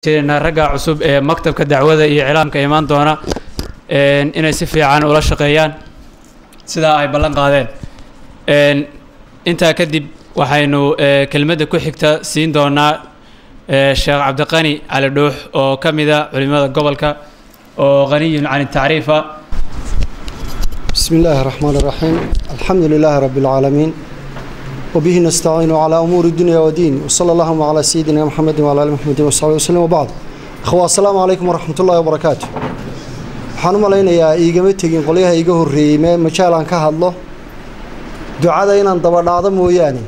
jirna ragga cusub ee maktabka dacwada iyo cilaamka imaan doona inay si fiican ula shaqeeyaan sida ay ballan qaadeen inta kadib waxaynu kelmadda ku xigta siin doonaa Sheekh Cabdiqani Cali Dhuux oo kamida culimada gobolka oo qaniyin can taariifa بسم الله الرحمن الرحيم الحمد لله رب العالمين وبه نستعين على أمور الدنيا والدين وصلى الله على سيدنا محمد وعلى آل محمد وصحبه وسلم وبعد أخوة السلام عليكم ورحمة الله وبركاته waxaan u malaynayaa igama tagin qolyaha iga horeeyay majaalan ka hadlo ducada inaan daba dhaado mooyaane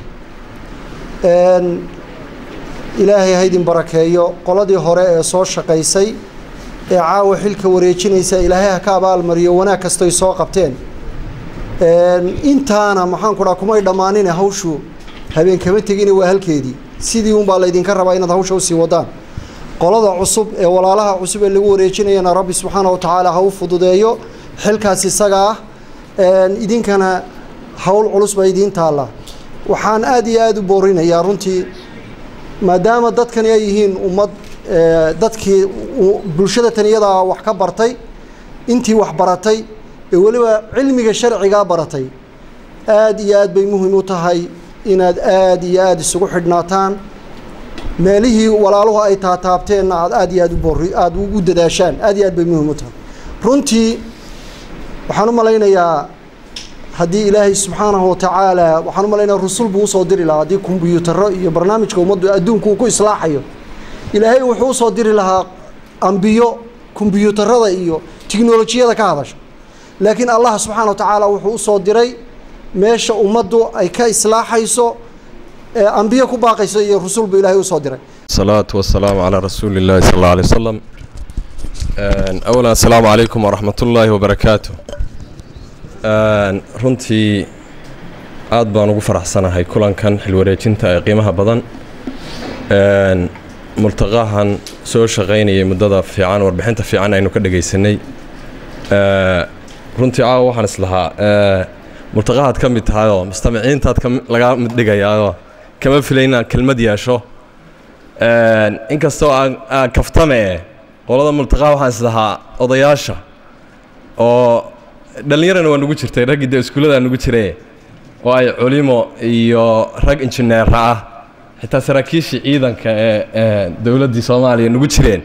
ilaahay haydin barakeeyo qoladii hore ee soo shaqaysay ee caawa xilka wareejinaysa ilaahay ka abaal mariyo wanaag kasto ay soo qabteen intaana maxaan ku dhahay kumay dhamaanin hawshu habeen kama tagin waa halkeedii sidii un baa la idin ka rabaa inaad hawsha u sii wadaan qolada cusub ee walaalaha cusub ee lagu wareejinayna rabbi subhanahu wa ta'ala ha u fududeeyo xilkaas isaga ah idinkana hawl culus bay idin taala waxaan aad iyo aad u boorinayaa runtii maadaama dadkan ay yihiin ummad dadkii bulshada taniyada wax ka bartay intii wax baratay ee waliba cilmiga sharciga baratay aad iyo aad bay muhiim u tahay inaad aad iyo aad isugu xidhnaataan meelihii walaaluhu ay taataabteen aad iyo aad ugu dadaashaan aad iyo aad bay muhiim u tahay runtii waxaan u malaynayaa haddii ilaahay subxaanahu wa tacaala waxaan u malaynayaa rasuul buu soo diri lahaa haddii kombiyuutarro iyo barnaamijka ummaddu adduunku ku islaaxayo ilaahay wuxuu soo diri lahaa ambiyo kombiyuutarrada iyo tiknoolajiyada ka hadasha laakiin allah subxaanahu wa tacaala wuxuu soo diray meesha ummaddu ay ka islaaxayso أنبياء كباقي سي رسول بالله وصدره. الصلاة والسلام على رسول الله صلى الله عليه وسلم. أولا السلام عليكم ورحمة الله وبركاته. رنتي aad baan ugu faraxsanahay kulankan xilwareejinta qiimaha badan multaqahan soo shaqeynayay muddada fiican warbixinta fiican aynu ka dhageysanay runtii waxaan islahaa multaqahaad ka mid tahay oo mustamaciintaad laga mid dhigayaa kama filayna kelmad yeesho inkastoo aan kaftame qolada multaqaa waxaan islahaa odayaasha oo dhalinyarana waa nugu jirtay raggii iskuulada nugu jiray oo ay culimo iyo rag injineer ah xitaa saraakiishii ciidanka ee dawladda Soomaaliya nugu jireen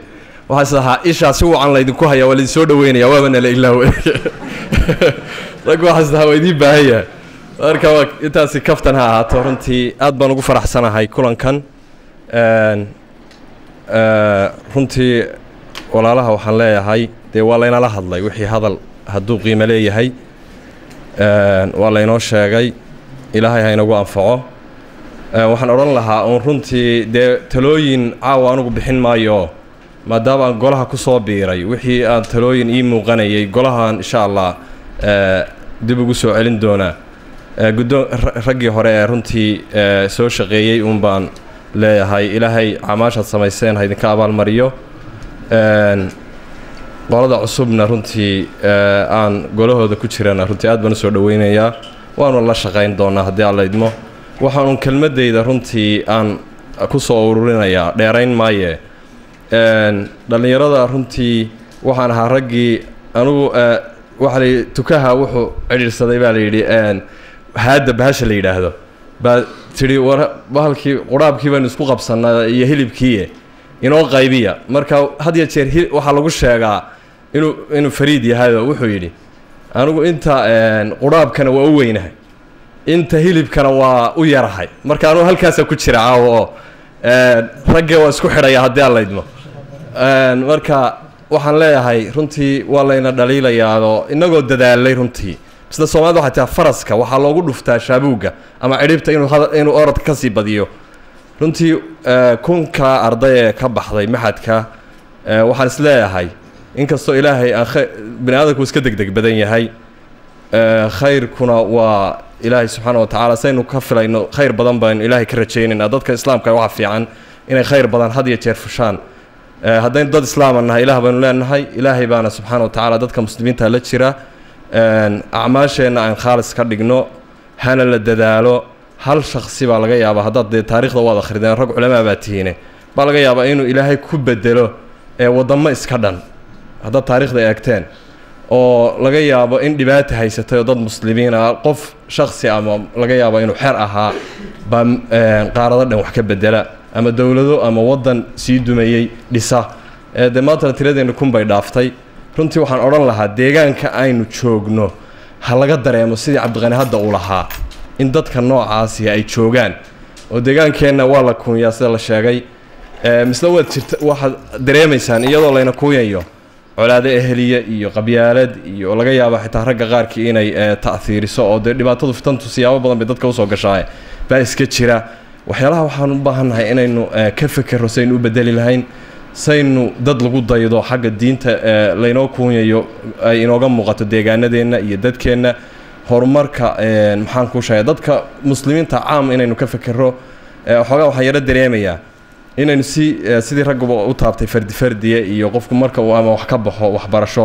waxaan islahaa isha si wacan la idinku haya wali soo dhaweynaya waabana la ilaaw rag waxaan islahaa waa idin baahaya marka intaasi kaftan ha ahaato runtii aad baan ugu faraxsanahay kulankan runtii walaalaha waxaan leeyahay dee waa laynala hadlay wixii hadal hadduu qiimo leeyahay waa laynoo sheegay ilaahay ha inagu anfaco waxaan odhan lahaa uun runtii dee talooyin caawa anugu bixin maayo maadaama aan golaha ku soo biiray wixii aan talooyin ii muuqanayay golahan insha allah dib ugu soo celin doonaa raggii hore ee runtii soo shaqeeyay uun baan leeyahay ilaahay camaashaad samayseen ha idinka abaalmariyo qolada cusubna runtii aan golahooda ku jirana runtii aad baan u soo dhaweynayaa waanu la shaqayn doonaa haddii alla idmo waxaan kelmadeyda runtii aan ku soo ururinayaa dheerayn maaye dhalinyarada runtii waxaan ahaa raggii anugu waxa la tukaha wuxuu cidhiirsaday baa la yidhi haada bahasha la yidhaahdo baa tidhi bahalkii quraabkii baan isku qabsanaa iyo hilibkii inoo qaybiya marka had iyo jeer waxaa lagu sheegaa inuu fariid yahay oo wuxuu yidhi anigu inta quraabkana waa u weynahay inta hilibkana waa u yarahay marka anigu halkaasa ku jira caawo oo ragga waa isku xidhaya haddii aan laydmo marka waxaan leeyahay runtii waa layna dhaliilayaao inagoo dadaalay runtii sida Soomaalida waxay tahay faraska waxaa loogu dhuftaa shaabuuga ama ciribta inuu orodka ka sii badiyo runtii kunka arday ee ka baxday maxadka waxaan isleeyahay inkastoo ilaahay bini aadamku iska degdeg badan yahay khayrkuna waa ilaahay subxaanahu wa tacaala saynu ka filayno khayr badan baan ilaahay ka rajaynaynaa dadka islaamka waxa fiican inay khayr badan had iyo jeer fushaan haddaynu dad islaam nahay ilaah baynu leenahay ilaahay baana subxaanahu wa tacaala dadka muslimiinta la jira acmaasheena aan khaalis ka dhigno hana la dadaalo hal shakhsi baa laga yaabaa haddaad dee taariikhda waad akhrideen rag culamaa baa tihiine baa laga yaabaa inuu ilaahay ku bedelo wadamo iska dhan hadda taariikhda eegteen oo laga yaabo in dhibaato haysatay oo dad muslimiin ah qof shakhsi ama laga yaabo inuu xeer ahaa ba qaarada dhan wax ka bedela ama dawlado ama wadan sii dumayay dhisa maanta tiradeena kun bay dhaaftay runtii waxaan odhan lahaa deegaanka aynu joogno ha laga dareemo sidii Cabdiqani hadda uu lahaa in dadka noocaasi ay joogaan oo deegaankeenna waa la kunyaa sida la sheegay misla waxaad dareemaysaan iyadoo layna kunyayo colaado ehliya iyo qabyaalad iyo laga yaabo xitaa ragga qaarkii inay ta'thiiriso oo dhibaatadu fitantu siyaabo badan bay dadka u soo gashay baa iska jira waxyaalaha waxaan u baahanahay inaynu ka fikirro saynu u bedeli lahayn saynu dad lagu daydo xagga diinta laynoo kunyayo ay inooga muuqato deegaanadeena iyo dadkeena horumarka maxaan ku sheegay dadka muslimiinta caam inaynu ka fikirro xogaa waxaan yara dareemayaa inaynu sidii ragguba u taabtay fardiye iyo qofku marka uu ama wax ka baxo waxbarasho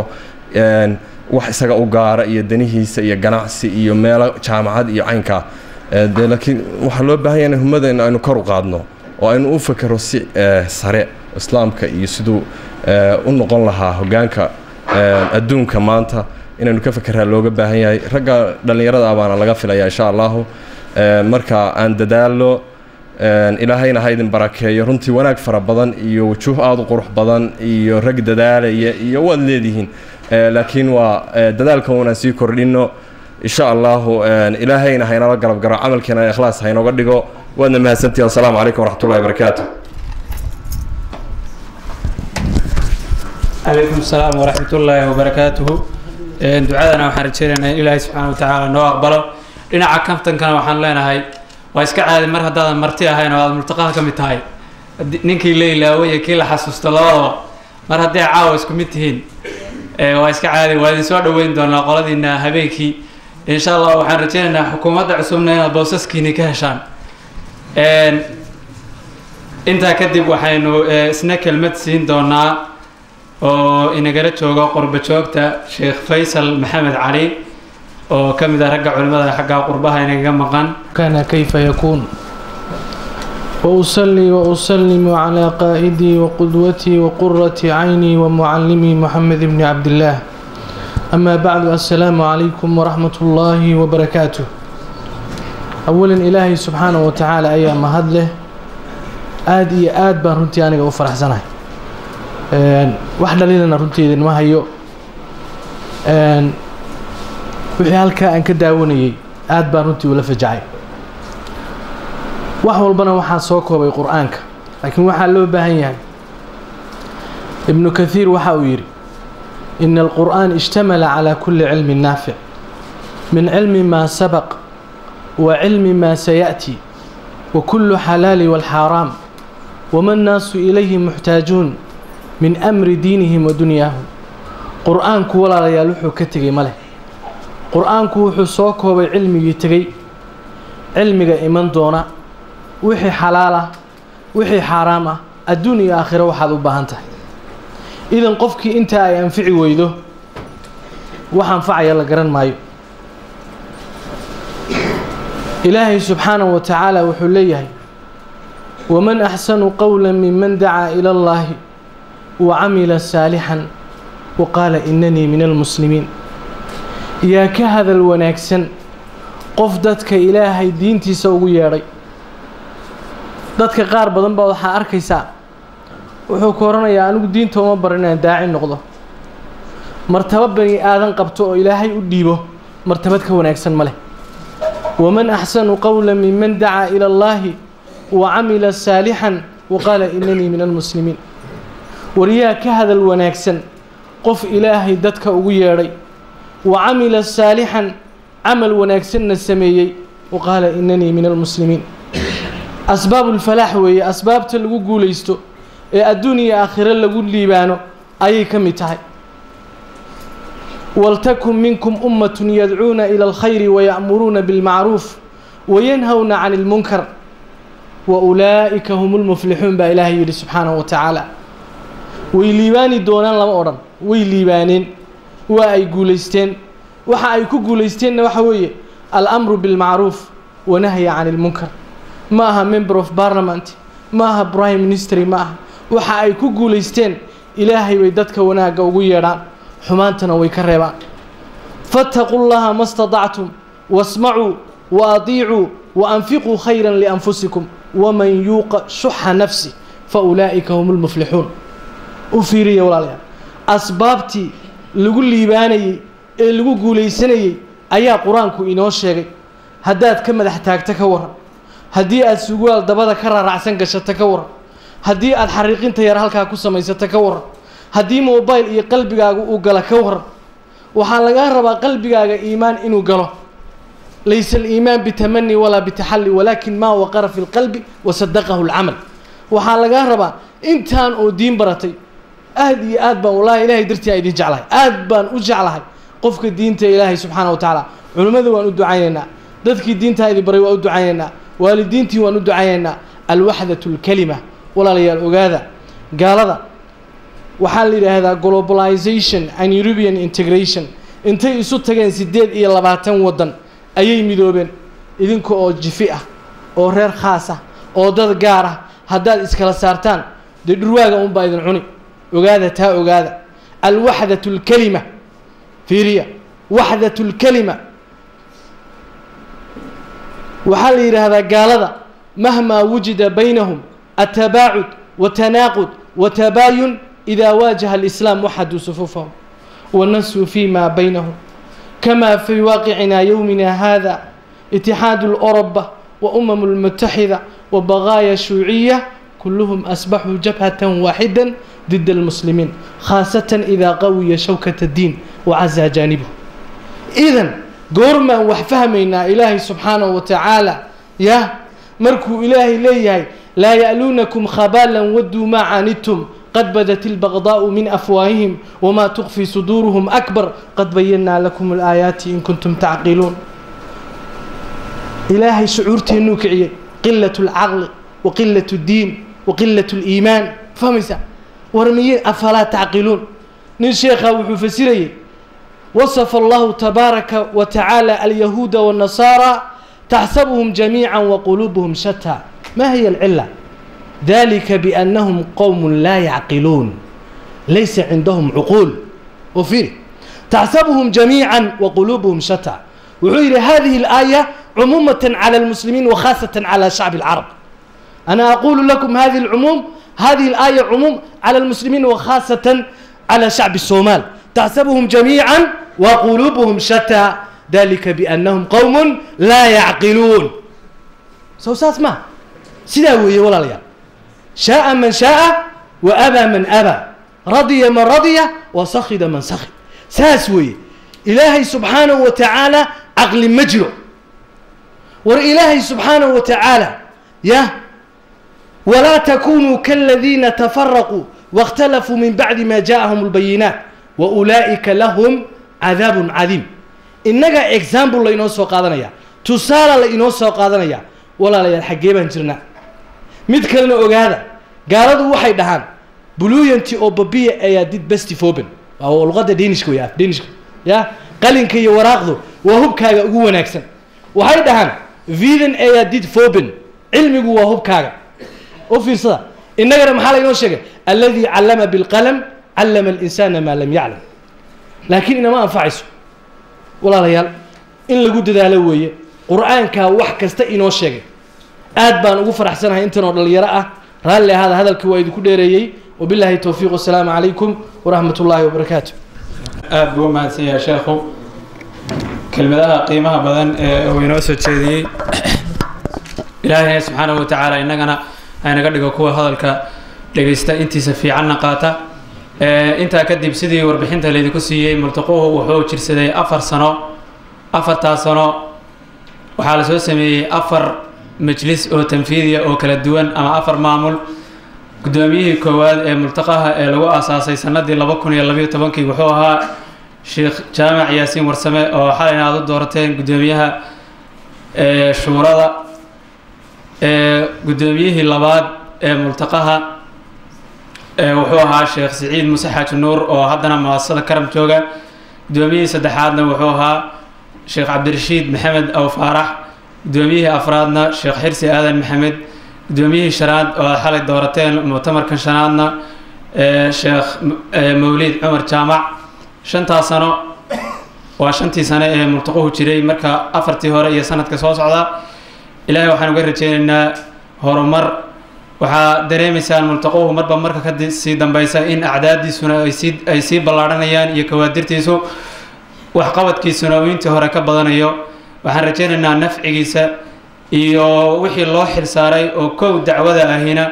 wax isaga u gaara iyo danihiisa iyo ganacsi iyo meelo jaamacad iyo caynka laakiin waxaa loo baahan yahay humada in aynu kor u qaadno oo aynu u fikirro si sare islaamka iyo siduu u noqon lahaa hoggaanka adduunka maanta inaynu ka fikirraa looga baahan yahay ragga dhallinyarada baana laga filayaa insha allahu marka aan dadaalo ilaahayna ha idin barakeeyo runtii wanaag fara badan iyo wujuuh aad u qurux badan iyo rag dadaalaya iyo waad leedihiin laakiin waa dadaalka unaan sii kordhino insha allahu ilaahayna ha inala garab garo camalkeena ikhlaas ha inooga dhigo waadna mahadsantihiin assalaamu calaykum waraxmatullahi wabarakaatu عليكم السلام ورحمة الله وبركاته دعاءنا وحرجينا إلهي سبحانه وتعالى نوع أقبله لنا عكفتن كان وحن لنا هاي وإسكع هذه مرة هذا مرتيها هاي نوع الملتقى كميت هاي نينكي ليلة ويا كيلا حسوس الله مرة هذا عاوز كميتهين وإسكع هذه وهذه سؤال وين دونا قلنا إن هبيكي إن شاء الله وحرجينا حكومة عصومنا بوسسكي نكهشان أنت كذب وحينو سنك المدسين دونا oo inagala joogo qurba joogta Sheikh Faisal Maxamed Ali oo kamid ah ragga culimada xagga qurbaha inaga maqan kana kayfa yakun wa usallimu ala qaidi wa qudwati wa qurrati ayni wa muallimi Muhammad ibn Abdullah amma ba'du assalamu alaykum wa rahmatullahi wa barakatuh awalan ilahi subhanahu wa ta'ala ayaa mahadle aad iyo aad baan runtii aniga u faraxsanahay wax dhaliilana runteedin ma hayo wixii halka aan ka daawanayay aad baan runtii ula fajacay wax walbana waxaan soo koobay quraanka laakiin waxa loo baahan yahay ibn kathir waxa uu yiri in alquran ishtamala ala kulli ilmi nafi' min ilmi ma sabaq wa ilmi ma sayati wa kullu halal wal haram وما الناس إليه محتاجون من أمر دينهم ودنياهم قرآن كولا يالوحو كتغي ماله قرآن كوحو سوكو بعلمي يتغي علمي إيمان دونا وحي حلالة وحي حرامة الدنيا آخرة وحاد وباهنته إذن قفك إنت ينفعي ويدو وحنفع يلا قرن مايو إلهي سبحانه وتعالى وحليه ومن أحسن قولا ممن دعا إلى الله وعمل صالحا وقال إنني من المسلمين يا كهذا الوناكسن قفدتك إلهي دينتي سوغياري دتك قار بدن با waxa arkaysa wuxuu kooranayaa anigu diinta uma baranaa daaci noqdo martaba bani aadan qabto oo ilaahay u dhiibo martabad ka wanaagsan male ومن أحسن قولا ممن دعا إلى الله وعمل صالحا وقال إنني من المسلمين ورياك هذا الوناكسن قف إلهي دتك أغياري وعمل صالحا عمل وناكسن السميي وقال إنني من المسلمين أسباب الفلاح وهي أسباب تلقو قوليستو الدنيا آخرة لقو ليبانو أي كمتاي ولتكن منكم أمة يدعون إلى الخير ويأمرون بالمعروف وينهون عن المنكر وأولئك هم المفلحون بإلهي سبحانه وتعالى ويليباني دونان لما أوران ويليبانين وأي قوليستين وحا أي قوليستين وحوية الأمر بالمعروف ونهي عن المنكر maaha member of parliament maaha prime ministry ma aha waxa ay ku guulaysteen ilaahay bay dadka wanaagga ugu yeedhaan xumaantana way ka reebaan fattaqu llaha ma statactum wasmacuu wa atiicuu wa anfiquu khayran lianfusikum waman yuuqa shuxa nafsi fa ulaa'ika hum lmuflixuun u fiiriya walaalayaal asbaabtii lagu liibaanayey ee lagu guulaysanayey ayaa qur-aanku inoo sheegay haddaad ka madax taagta ka waran haddii aad sugaal dabada ka raaracsan gashata ka waran haddii aad xariiqinta yar halkaa ku samaysata ka waran haddii mobile iyo qalbigaaga uu gala ka waran waxaa lagaa rabaa qalbigaaga iimaan inuu galo laysa aliimaan bitamani walaa bitaxalli walaakin maa waqara fi lqalbi wasadaqahu alcamal waxaa lagaa rabaa intaan oo diin baratay aad iyo aad baan wallahi ilaahay dartii aan idin jeclahay aad baan u jeclahay qofka diinta ilaahay subxaana wa tacaala culimmada waan u ducaynaynaa dadkii diintaa idin baray waan u ducaynaynaa waalidiintii waan u ducaynaynaa alwaxdatu lkalima walaalayaal ogaada gaalada waxaa la yidhaahdaa globalization and European integration intay isu tageen 28 waddan ayay midoobeen idinka oo jifi ah oo reer khaas ah oo dad gaar ah haddaad iskala saartaan dee dhurwaaga unbaa idin cuni ogaada taa ogaada alwaxdatu lkalima fiiriya waxdatu lkalima waxaa la yidhaahdaa gaalada mahmaa wujida baynahum atabaacud watanaaqud watabaayun إذا واجه الإسلام وحدوا صفوفهم ونسوا فيما بينهم كما في واقعنا يومنا هذا اتحاد الأوروبا وأمم المتحدة وبغايا شيوعية كلهم أصبحوا جبهة واحدا ضد المسلمين خاصة إذا قوي شوكة الدين وعز جانبه إذن قرما وفهمنا إلهي سبحانه وتعالى يا مركو إلهي ليه لا يألونكم خبالا ودوا ما عنتم قد بدت البغضاء من أفواههم وما تخفي صدورهم أكبر قد بينا لكم الآيات إن كنتم تعقلون إلهي شعورتي النوكعية قلة العقل وقلة الدين وقلة الإيمان فهمسا ورميين أفلا تعقلون نشيخ وحفسيري وصف الله تبارك وتعالى اليهود والنصارى تحسبهم جميعا وقلوبهم شتى ما هي العلة؟ ذلك بأنهم قوم لا يعقلون ليس عندهم عقول وفيه تحسبهم جميعا وقلوبهم شتى وعير هذه الآية عمومة على المسلمين وخاصة على شعب العرب أنا أقول لكم هذه الآية عموم على المسلمين وخاصة على شعب الصومال تحسبهم جميعا وقلوبهم شتى ذلك بأنهم قوم لا يعقلون سوساس ما سيداوي ولا ليا شاء من شاء وأبى من أبى رضي من رضي وسخط من سخط ساسوي إلهي سبحانه وتعالى عقل مجرو وإلهي سبحانه وتعالى يا ولا تكونوا كالذين تفرقوا واختلفوا من بعد ما جاءهم البينات وأولئك لهم عذاب عظيم إنك example لإنه سوى قادنا تسال لإنه سوى قادنا ولا لا يلحقيبا جرنا midkalena ogaada gaaladu waxay dhahaan buluyanti oo babiya ayaa did besti foben waa luqada danish weeyaa danish ya qalinka iyo waraaqdu waa hubkaaga ugu wanaagsan waxay dhahaan vidan ayaa did foben cilmigu waa hubkaaga oo fiirsada innagana maxaa la inoo sheegay alladhi allama bil qalam allama al insana ma lam ya'lam laakiin inama anfacayso walaalayaal in lagu dadaalo weeye quraanka wax kasta inoo sheegay aad baan ugu faraxsanahay intan oo dhalinyaro ah raalli hada hadalkii waa idinku dheereeyay wabillahi tawfiiq wassalaamu calaykum waraxmatullaahi wabarakaatuh aad buu mahadsan yahay sheekhu kelmadaha qiimaha badan ee uu inoo soo jeediyey ilaahay subxaanahu wa tacaala innagana aynaga dhigo kuwa hadalka dhegaysta intiisa fiicanna qaata intaa kadib sidii warbixinta laydinku siiyey multaquhu wuxuu jirsaday 4 sano 4 sano waxaa la soo sameeyey 4 مجلس أو تنفيذي أو كلا دوان أما أفر معمول قدوميه كواد ملتقاها لو أساسي سندي لبكون يلا بيو تبنكي وحوها شيخ جامع ياسين ورسماء أو حالنا ضد دورتين قدوميها شورا قدوميه اللباد ملتقاها وحوها شيخ سعيد مسحة النور أو هذا مؤسسة كرم جوجا قدوميه سدحاتنا وحوها شيخ عبد الرشيد محمد أو فارح قدوميه أفرادنا شيخ حرسي آدم محمد gudoomiyihii shanaad oo xalay doorateen mu'tamarkan shanaadna sheekh mawlid cumar jaamac 5 sano waa 5tii sano ee multaqahu jiray marka 4tii hore iyo sanadka soo socda ilaahay waxaan uga rajaynaynaa horumar waxaa dareemaysaan multaqahu marka ka sii dambaysa in acdaadiisuna ay sii ballaaranayaan iyo kawaadirtiisu wax qabadkiisuna uu intii hore ka badanayo waxaan rajaynaynaa nafcigiisa iyo wixii loo xilsaaray oo kow dacwada ahina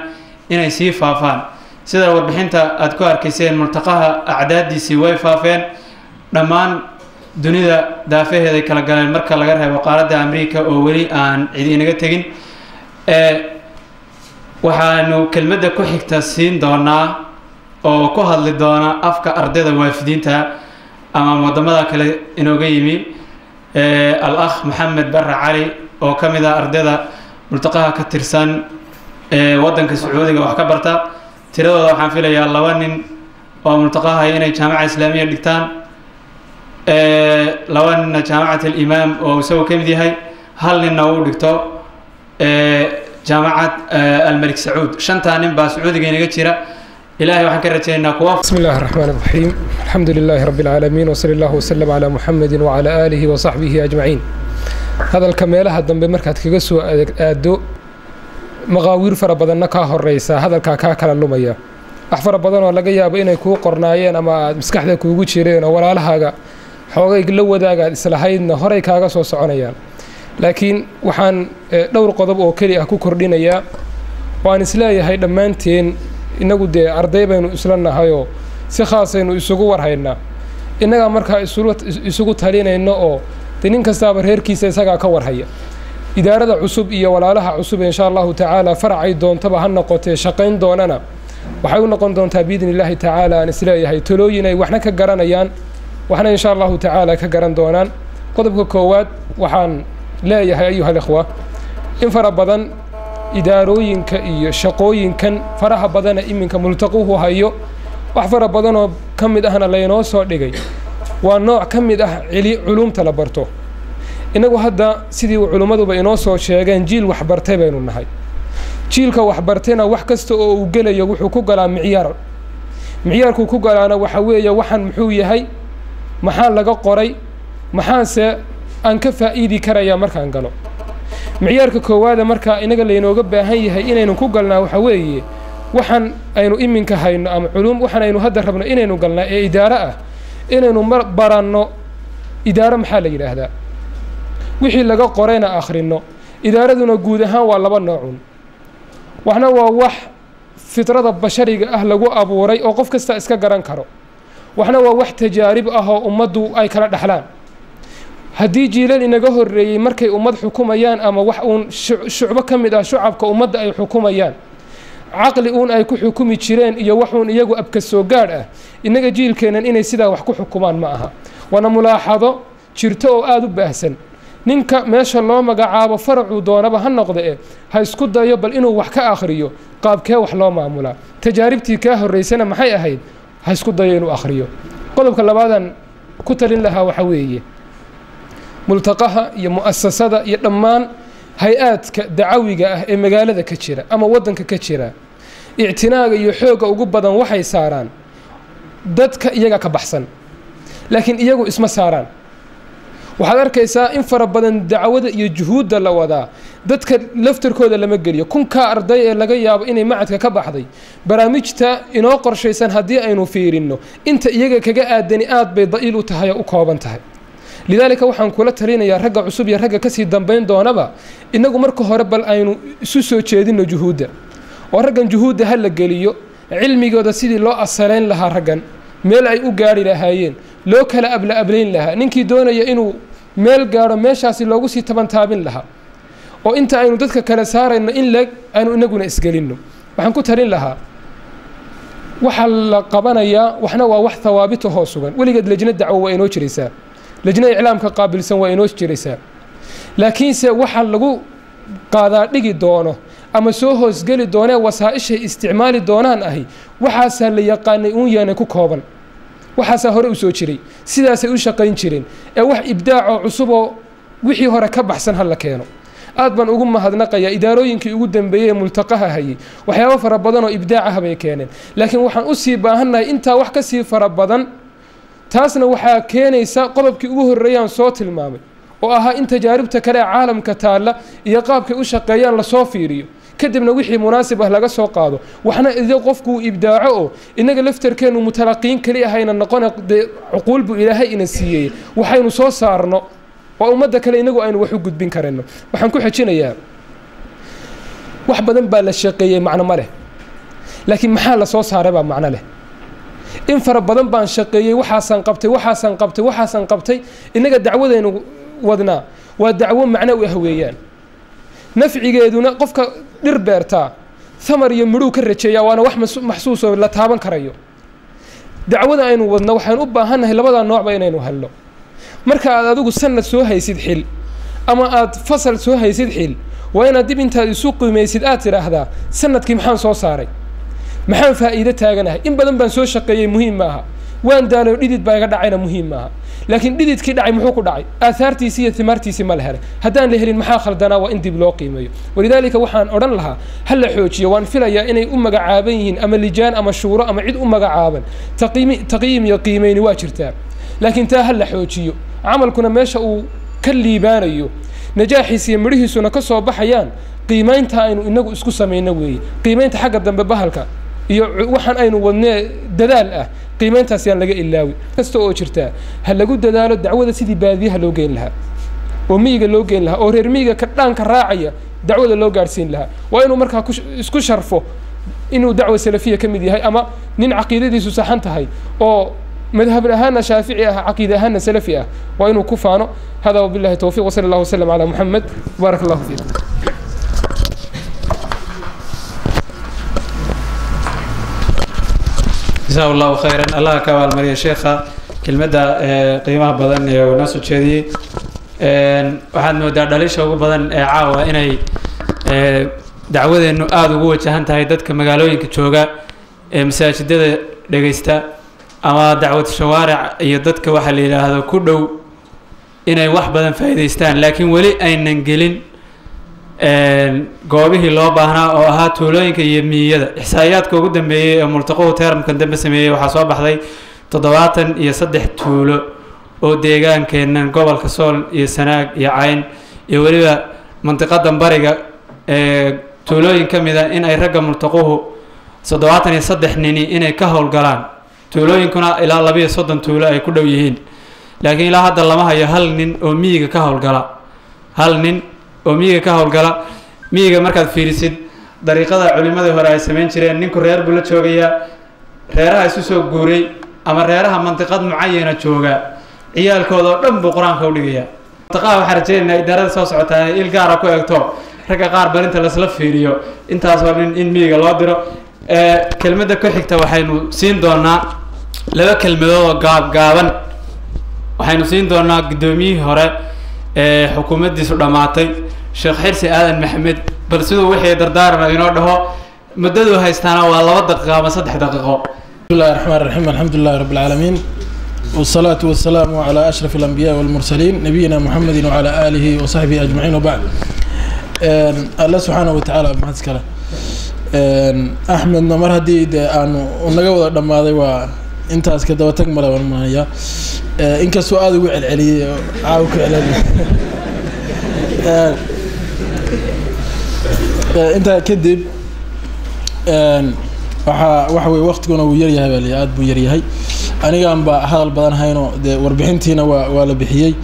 inay sii faafaan sida warbixinta aad ku arkayseen multaqaha acdaadiisii way faafeen dhammaan dunida daafaheeda kala galeen marka laga reebo qaaradda Ameerika oo weli aan cid inaga tagin waxaanu kelmadda ku xigta siin doonaa oo ku hadli doona afka ardayda waafidiinta ama wadamada kale inooga yimi al-akh Maxamed Barre Cali oo kamid ah ardayda multaqaha ka tirsan wadanka Sacuudiga wax ka barta tiradooda waxaan filayaa 2 nin oo multaqaha inay jaamacada islaamiga dhigtaan 2 nin jaamacada al-Imam oo soo kamid yahay hal nin uu dhigto jaamacad al-Malik Saud 5 nin baa Sacuudiga inaga jira إلهي وحن كرتنا كواف. بسم الله الرحمن الرحيم الحمد لله رب العالمين وصلى الله وسلم على محمد وعلى آله وصحبه أجمعين هذا الكمال هذا بمركز كجسو أدو مغاوير فربضنا كاه الرئيس هذا الكاكا كلا اللومية أحفر بدنا ولا جيا بين يكو قرنايين أما مسكح ذا كوجو شيرين ولا على حاجة حوجي قلوا ذا إصلاحين هراي كاجا سو صعنيان لكن وحن دور قضب أو كلي أكو كردينيا وأن إسلاي هاي دمانتين inagu dee arday baynu isla nahayo si khaasaynu isugu warhaynaa inaga markaa isugu talinayno oo nin kastaaba reerkiisa isaga ka warhaya idaarada cusub iyo walaalaha cusub insha Allah ta'ala faracay doontaba han noqotay shaqayn doonana waxay u noqon doontaa biidnillahi ta'ala aan isleeyahay talooyin ay waxna ka garanayaan waxna insha Allah ta'ala ka garan doonaan qodobka koowaad waxaan leeyahay ayuha ikhwa in fara badan idaarooyinka iyo shaqooyinkan faraha badana iminka multaquhu hayo wax fara badan oo kamid ahna leeynoo soo dhigay waa nooc kamid ah culumta la barto inagu hadda sidii culumaduba inoo soo sheegeen jiil wax bartay baynu nahay jiilka wax bartayna wax kasta oo uu galayo wuxuu ku galaa miciyaarku ku galaana waxa weeye waxan muxuu yahay maxaa laga qoray maxaase aan ka faa'iidi karaya markaan galo معيارك كوادا مركا إنك اللي ينوجا بهاي إنه نكوجلنا وحويه وحن أينو إمين كهاين أم علوم وحن أينو هذا ربنا إنه نقلنا إدارة إنه برانو إدارة محل إلى هذا وحي لقى قرينا آخرنا إدارة دون جودها ولا بناعون وحنا وح فطرة بشرية أهل أبو وري أوقف كستأسك جران كرو وحنا وح تجارب أمدو أي كلا دحلان haddii jiilal inaga horeeyay markay ummad xukumayaan ama wax uun shucbo ka mid ah shucabka ummadda ay xukumayaan caqli uun ay ku xukumi jireen iyo wax uun iyagu abka soo gaadh ah inaga jiilkeenan inay sidaa wax ku xukumaan ma aha wana mulaaxado jirto oo aad u baahsan ninka meesha loo magacaabo faracu doonaba ha noqdo ha isku dayo bal inuu wax ka akhriyo qaabkee wax loo maamulaa tajaaribtii ka horeysana maxay ahayd ha isku dayo inuu akhriyo qodobka labaadan ku talin lahaa waxa weeye ملتقاها يا مؤسسة يا دمان هيئات دعوية مجالة كتيرة أما ودن كتيرة اعتناق يحوق وجبدا وحي ساران دتك إيجا كبحسن لكن إيجو اسمه ساران وحضر كيسا إنفر بدن دعوة يجهود لوضع دتك لفتر كودا لما جري كون كأرضي لجياب إني معك كبحضي برامجتا إنه قرش يسان هدي إنه فيرينه أنت إيجا كجاء الدنيات بيضئيل وتهيأ وكابن تهي لذلك وحن كل ترين يا رجع عصب يا رجع كسي دمبين دونبا إنه مركو هرب الأينو سوسو تشيدين جهودا ورجع جهود هلا جليو علمي جودا سيدي لو أصلين لها رجع ميل أي أجاري لهاين لو كلا قبلين لها ننكي دونا يا إنه ميل جارو ماشى سي لو جسي تبان تابين لها وأنت أينو دتك كلا سار إن لك أينو نجونا إسجلينه وحن كل ترين لها وحل قبنا يا وحنا وح ثوابته هو سجن ولقد لجنة دعوة إنه شريسة لجنة إعلام كقابل سوى إنوش جريسة لكن سوحل لجو قاعد نيجي دونه أما سوه سجل دونه وسائش استعمال دونان أهي وحاس اللي يقانون ينكو كوبن وحاس هرب سوتشري سيدا سوش قين شرين وح إبداع عصبه وحي هرا كبحسن هلا كانوا aad baan ugu mahadnaqayaa idaarooyinkii ugu dambeeyey ee multaqaha hayay waxyaabo fara badan oo ibdaac ah bay keeneen laakiin waxaan u sii baahannahay intaa wax ka sii fara badan taasna waxaa keenaysa qodobkii ugu horreeyaan soo tilmaamay oo ahaa in tajaaribta kale ee caalamka taalla iyo qaabkay u shaqeeyaan lasoo fiiriyo kadibna wixii munaasib ah laga soo qaado waxna idin qofku ibdaaco oo inaga laftarkeenu mutalaqiin kali ahayna noqon cuquul buu ilaahay ina siiyey waxaynu soo saarno oo ummadda kale inagu aynu wax u gudbin karayno waxaan ku xijinayaa wax badan baa la shaqeeyey macno ma leh laakiin maxaa la soo saaray baa macno leh in fara badan baan shaqeeyey waxaasan qabtay inaga dacwadaynu wadnaa waa dacwo macno u ah weeyaan nafcigeeduna qofka dhir beertaa thamar iyo midhuu ka rajeeyaa waana wax maxsuusoo la taaban karayo dacwada aynu wadno waxaan u baahannahay labadaa noocba inaynu helno marka aad adigu sanad soo haysid xil ama aad fasal soo haysid xil waa inaad dib intaad isu qiimaysid aad tidhaahdaa sanadkii maxaan soo saaray maxaan faa'iido taaganahay in badan baan soo shaqeeyey muhiim maaha waan daalayo dhidid baa iga dhacayna muhiim maaha laakiin dhididkii dhacay muxuu ku dhacay aahaartiisii iyo timaartiisii ma la helay haddaan la helin maxaa khaldanaa waa in dib loo qiimeeyo walidaalika waxaan odhan lahaa ha la xoojiyo waan filayaa inay u magacaaban yihiin ama lijaan ama shuuro ama cid u magacaaban taqyiim iyo qiimeyni waa jirtaa laakiin taa ha la xoojiyo camalkuna meesha uu ka liibaanayo najaaxiis iyo midhihiisuna ka soo baxayaan qiimaynta aynu inagu isku samayno weeye qiimaynta xagga dambe bahalka iyo waxaan aynu wadnee dadaal ah qiimayntaas yaan laga ilaawi kasta oo jirtaa ha lagu dadaalo dacwada sidii baadiyaha loo geyn lahaa oo miyiga loo geyn lahaa oo reer miyiga ka dhaanka raacaya dacwada loo gaadhsiin lahaa waa inuu markaa isku sharfo inuu dacwa salafiya ka mid yahay ama nin caqiidadiisu saxan tahay oo مذهب أهانا شافعي عقيدة أهانا سلفي وإنه كفانه هذا وبالله التوفيق وصلى الله وسلم على محمد بارك الله فيك جزاه الله خيرا الله كوال مريا شيخة كلمة قيمة بدن وناس تشدي waxaad moodaa dhalisha ugu badan ee caawa inay dacwadeenu aad ugu wajahan tahay dadka magaalooyinka jooga ee masaajidada dhageysta ama dacwad shawaaric iyo dadka waxa la yiraahdo ku dhow inay wax badan faa'iideystaan laakiin wali aynan gelin goobihii loo baahnaa oo ahaa tuulooyinka iyo miyada ihsaayaadka ugu dambeeyay ee multaqo termkan dambe sameeyay waxa soo baxday 73 tuulo oo deegaankeenan gobolka Sool iyo Sanaag iyo Cayn iyo waliba mantiqadan bariga tuulooyin kamida in ay ragga multaqohu 73 nin inay ka howlgalaan tuulooyinkuna ilaa 230 tuulo ay ku dhow yihiin laakiin ilaa hadda lama hayo hal nin oo miyiga ka howlgala miyiga markaad fiirisid dariiqada culimada hore ay sameyn jireen ninku reer buu la joogayaa reeraha isu soo guuray ama reeraha mantiqad mucayyana jooga ciyaalkooda oo dhan buu quraanka u dhigayaa taqaa waxa rajeenay idaarada soo socota il gaar ah ku eegto ragga qaar barinta la isla fiiriyo intaas waa in miyiga loo diro kelmadda ku xigta waxaynu siin doonaa laba kelmadood oo gaaban waxaynu siin doonaa gudoomiyihii hore ee xukuumaddiisu dhamaatay Sheekh Xirsi Aadan Maxamed bal sidoo wixii dardaaran inoo dhaho muddadu haystaana waa 2 daqiiqo ama 3 daqiiqo bismillahir rahmanir rahim alhamdulillahi rabbil alamin والصلاة والسلام على أشرف الأنبياء والمرسلين نبينا محمد وعلى آله وصحبه أجمعين وبعد الله سبحانه وتعالى بمحسكرة أحمد نمر هدي أنه ونجوا لما ذي وأنت أسكت وتكمل والمايا إنك سؤال وعد علي عاوك على أنت كذب وحوي وقت كنا ويريها بالي عاد ويريها أنا قام بهذا البدن هينو وربحنتينا ولا بحيي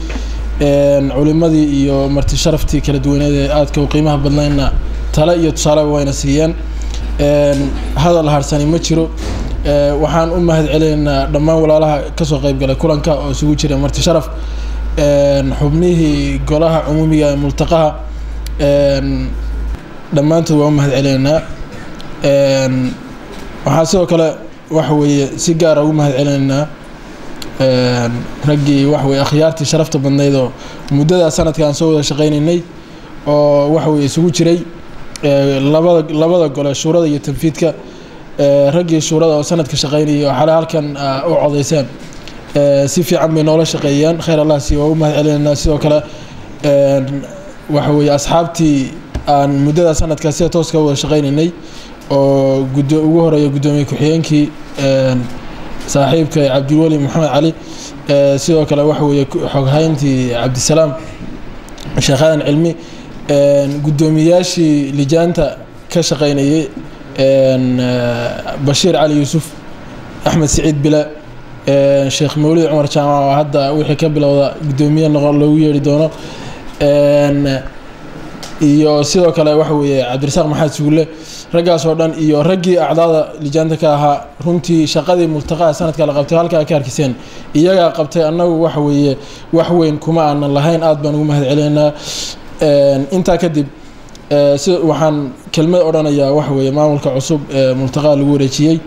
علمادي iyo marti sharaftii kala duwaneed aad ka qiimaha badnayna tala iyo tusaale wayna siiyeen hadal harsani ma jiro waxaan u mahad celeynaa dhammaan walaalaha ka soo qayb galay kulanka oo isugu jira marti sharaf xubnihii golaha umumiga ee multaqaha dhammaantood waan u mahad celeynaa waxaa sidoo kale waxa weeye si gaar ah u mahad celeynaa raggii waxa weeye akhyaartii sharafta badnayd oo muddada sanadkan soo wada shaqeynay oo waxa weeye isugu jiray labada gole shuurada iyo tanfiidka raggii shuurada oo sanadka shaqeynay oo xalay halkan u codeysaan si fiican bay noola shaqeeyaan khayr Allah si waa u mahad celeynaa sidoo kale waxa weeye asxaabtii aan muddada sanadka sida tooska wada shaqaynaynay oo ugu horeeya gudoomiye ku-xigeenkii saaxiibka cabdiweli maxamed cali sidoo kale waxa weeye xoghayntii cabdisalaam sheekhadan cilmi gudoomiyaashii lijaanta ka shaqaynayay bashiir cali yuusuf axmed siciid bila sheekh mawlid cumar jaamac oo hadda wixii ka bilowda gudoomiye noqon loogu yeeri doono iyo sidoo kale waxa weeye cabdirasaaq maxamed suule raggaas oo dhan iyo raggii acdaada lijaanta ka ahaa runtii shaqadii multaqaha sanadka la qabtay halka ka arkiseen iyaga qabtay annagu waxa weeye wax weyn kuma aanan lahayn aad baan ugu mahad celeynaa intaa kadib waxaan kelmad odhanayaa waxa weeye maamulka cusub ee multaqaha lagu wareejiyey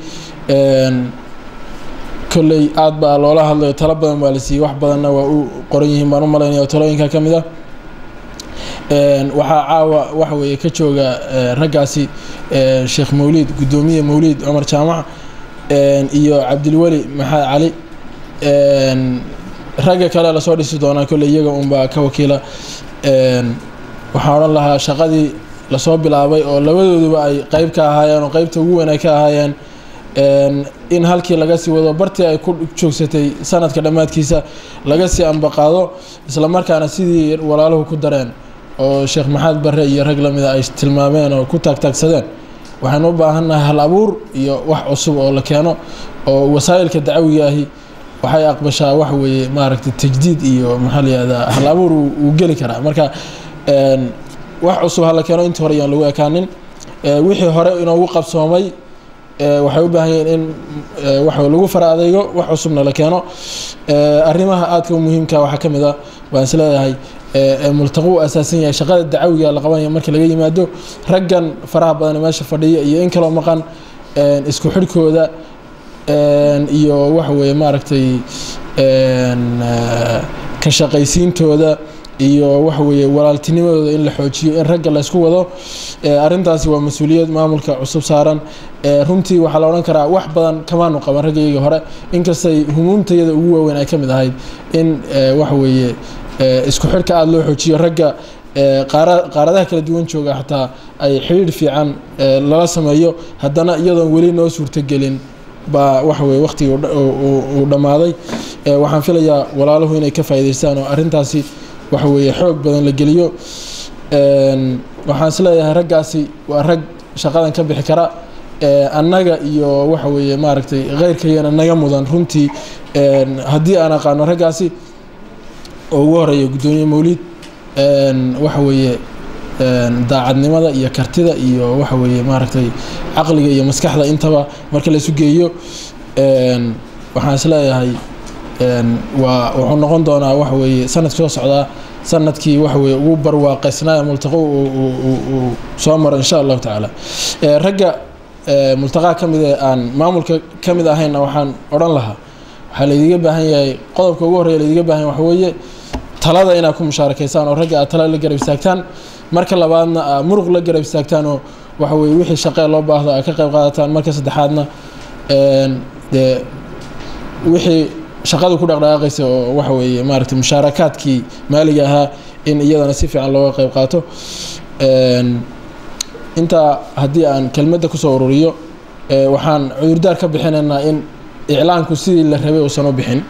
kolley aad baa loola hadlayo talo badan baa la siiyey wax badanna waa u qoran yihiin baan u malaynaya talooyinka ka mid ah waxaa caawa waxa weeye ka jooga raggaasi sheekh mawlid gudoomiye mawlid cumar jaamac iyo cabdilweli maxamed cali ragga kale lasoo dhisi doonaa kolley iyaga unbaa ka wakiila waxaan odhan lahaa shaqadii lasoo bilaabay oo labadooduba ay qayb ka ahaayeen oo qaybta ugu weyn ay ka ahaayeen in halkii laga sii wado bartii ay ku joogsatay sanadka dhammaadkiisa laga sii ambaqaado isla markaana sidii walaaluhu ku dareen oo sheekh maxamed barre iyo rag lamida ay tilmaameen oo ku taagtaagsadeen waxaan u baahannahay hal abuur iyo wax cusub oo la keeno oo wasaa'ilka dacawiga ahi waxay aqbashaa wax weeye maaragtay tajdiid iyo maxaa la yihahdaa hal abuur uu geli karaa marka wax cusub hala keeno intii hore ayaan lagu ekaanin wixii hore inoogu qabsoomay waxay u baahan yihiin in wax lagu fara adaygo wax cusubna la keeno arrimaha aadka muhiimka waxaa ka mid ah waan is leeyahay multaqo u asaasan yahay shaqada dacawiga la qabanaya marka laga yimaado raggan faraha badan meesha fadhiya iyo in kaloo maqan isku xidhkooda iyo waxa weeye maaragtay ka shaqaysiintooda iyo waxa weeye walaaltinimadooda in la xoojiyo in ragga la isku wado arrintaasi waa mas-uuliyad maamulka cusub saaran runtii waxaa la odhan karaa wax badan kamaanu qaban raggayga hore inkastay humuumtayada ugu waaweyn ay ka mid ahayd in waxa weeye isku xidhka aada loo xoojiyo ragga qaaradaha kala duwan jooga xataa ay xidhiidh fiican lala sameeyo haddana iyadoon weli noo suurtogelin baa waxa weye waqtigii uu dhammaaday waxaan filayaa walaaluhu inay ka faa'iidaystaan oo arrintaasi waxa weeye xoog badan la geliyo waxaan is leeyahay raggaasi waa rag shaqadan ka bixi kara annaga iyo waxa weeye maaragtay keyrkayana naga mudan runtii haddii aan aqaano raggaasi oo ugu horeeya gudoomiye mawlid waxa weeye daacadnimada iyo kartida iyo waxa weeye maaragtay caqliga iyo maskaxda intaba marka la isu geeyo waxaan is leeyahay wuxuu noqon doonaa waxa weeye sanadka soo socdaa sanadkii waxa weeye ugu barwaaqaysnaa multaqo uu soo maro insha allahu tacaala ragga multaqaa ka mid ee aan maamulka ka mid ahayna waxaan odhan lahaa waxaa laydiga baahan yahay qodobka ugu horreeya laydiga baahan yahay waxa weeye talada inaad ku mushaarakaysaan oo ragga aad tala la garab istaagtaan marka labaadna aad muruq la garab istaagtaan oo waxa weeye wixii shaqee loo baahdo aad ka qayb qaadataan marka saddexaadna dee wixii shaqadu ku dhaqdhaqaaqaysa oo waxa weeye maaragtay mushaarakaadkii maaliga ahaa in iyadana si fiican looga qayb qaato intaa haddii aan kelmadda kusoo ururiyo waxaan cudurdaar ka bixinaynaa in iclaanku sidii la rabay uusan u bixin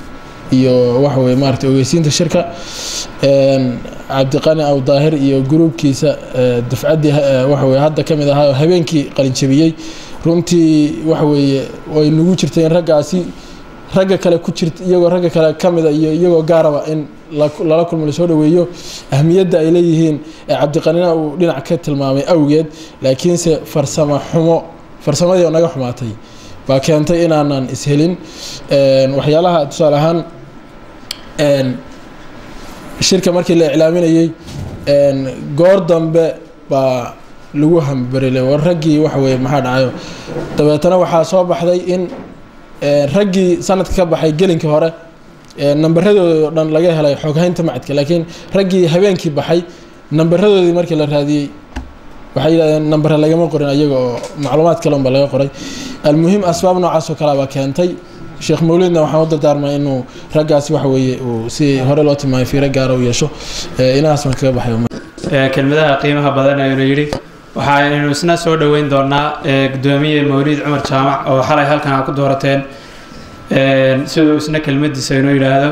iyo waxa weeye maaragtay ogeysiinta shirka cabdiqani aw daahir iyo gruubkiisa dafcaddii waxa weeye hadda ka mid ahaa oo habeenkii qalinjabiyey runtii waxa weeye way nagu jirtay in raggaasi ragga kale ku jirta iyagoo ragga kale ka mid a iyo iyagoo gaaraba in lala kulmo lasoo dhaweeyo ahmiyadda ay leeyihiin cabdiqanina uu dhinac ka tilmaamay awgeed laakiinse farsamadii oo naga xumaatay baa keentay inaanan ishelin waxyaalaha tusaale ahaan shirka markii la iclaaminayey goor dambe baa lagu hambarilay war raggii waxa weeye maxaa dhacayo dabeetana waxaa soo baxday in raggii sanadka ka baxay gelinka hore nambaradooda oo dhan laga helay xoghaynta macadka laakiin raggii habeenkii baxay nambaradoodii markii la raadiyey waxay yidhahdeen nambare lagama qorin ayaga oo macluumaad kale unba laga qoray almuhim asbaab noocaas oo kalea baa keentay sheekh mawlidna waxaan u dardaarmay inuu raggaasi waxa weeye uu si hore loo tilmaamay fiiro gaara u yeesho inahaas baan kaga baxay kelmadaha qiimaha badan aynu yidhi waxaynu isna soo dhoweyn doonaa gudoomiye mawliid cumar jaamac oo xalay halkan ku doorateen sidoo isna kelmadiisa inuu yiraahdo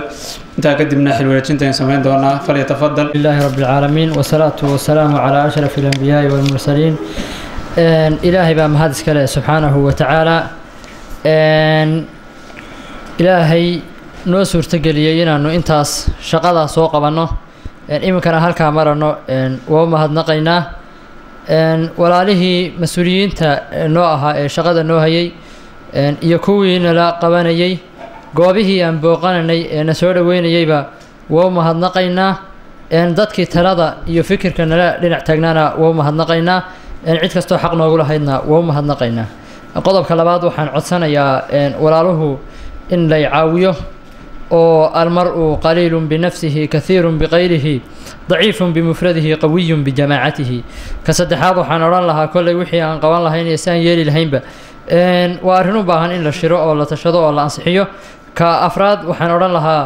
inta kadibna xilwareejinta ay sameyn doonaa falyatafadal lillahi rabbil alamin wa salatu wa salamu ala ashrafil anbiya'i wal mursalin ilaahi baa mahad iska leh subhanahu wa ta'ala ilaahay noo suurtageliyay inaanu intaas shaqada soo qabanno iminkana halka marano waa mahadnaqaynaa walaalihii mas'uuliyiinta noo ahaa ee shaqada noo hayay iyo kuwii nala qabanayay goobihii aan booqananay ee na soo dhaweynayayba waa mahadnaqaynaa dadkii talada iyo fikirka nala dhinac taagnaana waa mahadnaqaynaa cid kastoo xaq noogu lahaydna waa mahadnaqaynaa qodobka labaad waxaan codsanayaa walaaluhu in la caawiyo oo almar'u qaliilun binafsihi kathiirun biqayrihi daciifun bimufradihi qawiyun bijamaacatihi ka saddexaad waxaan odhan lahaa kolley wixii aan qaban lahayn iyo si aan yeeli lahaynba waa arrin u baahan in la shiro oo la tashado oo la ansixiyo ka afraad waxaan odhan lahaa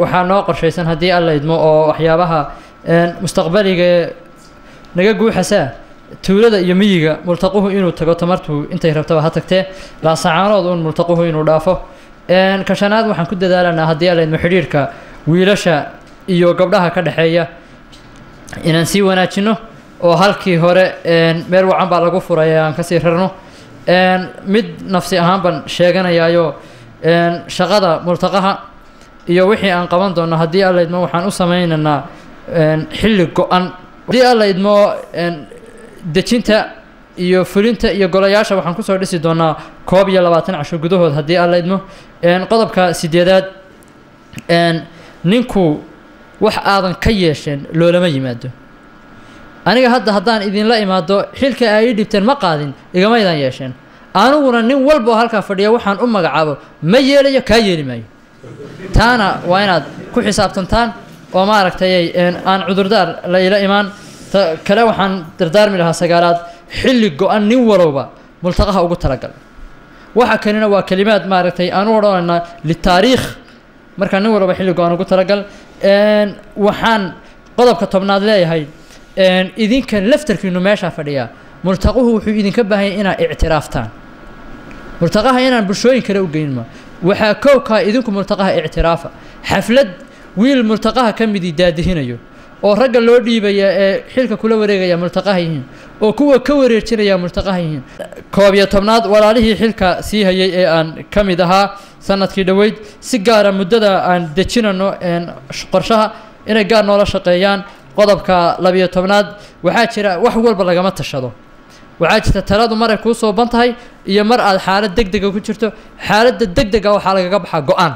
waxaa noo qorshaysan haddii alla idmo oo waxyaabaha mustaqbaliga naga guuxasaa tuulada iyo miyiga multaquhu inuu tago tamartu intay rabtaba ha tagtee laasacaanood uun multaquhu inuu dhaafo ka shanaad waxaan ku dadaalanaa haddii alla idmo xidhiirka wiilasha iyo gabdhaha ka dhexeeya inaan sii wanaajino oo halkii hore meel wacan baa lagu furay aan kasii rarno mid nafsi ahaan baan sheeganayaayo shaqada multaqaha iyo wixii aan qaban doono haddii alla idmo waxaan u sameynaynaa xilli go-an haddii alla idmo dejinta iyo fulinta iyo golayaasha waxaan kusoo dhisi doonaa 21 casho gudahood haddii alla idmo qodobka 8aad ninku wax aadan ka yeesheen loolama yimaado aniga haddaan idinla imaado xilka ay dhibteen ma qaadin igamaydaan yeesheen aniguna nin walba oo halkaa fadhiya waxaan u magacaabo ma yeelayo kaa yeeli maayo taana waa inaad ku xisaabtantaan oo maaragtay aan cudurdaar la ila imaan kale waxaan dardaarmi lahaa sagaalaad xilli go-an nin walowba multaqaha ugu talagal waxa kanina waa kalimaad maaragtay aan u odhanaynaa litaariikh marka nin walba xilli go-an ugu talagal waxaan qodobka 10aad leeyahay idinka laftarkiinu meesha fadhiya multaquhu wuxuu idinka baahan yahay inaad ictiraaftaan multaqaha inaan bulshooyin kale u geynma waxaa kowka idinku multaqaha ictiraafa xaflad wiil multaqaha ka mid daadihinayo oo ragga loo dhiibaya ee xilka kula wareegaya multaqaha yihiin oo kuwa ka wareejinaya multaqaha yihiin 11aad walaalihii xilka sii hayay ee aan ka mid ahaa sanadkii dhaweyd si gaar ah muddada aan dejinano qorshaha inay gaar noola shaqeeyaan qodobka 12aad waxaa jira wax walba lagama tashado waxaa jirta taladu mar ay kuu soo bantahay iyo mar aad xaalad degdeg ku jirto xaaladda degdega waxaa lagaga baxaa go-aan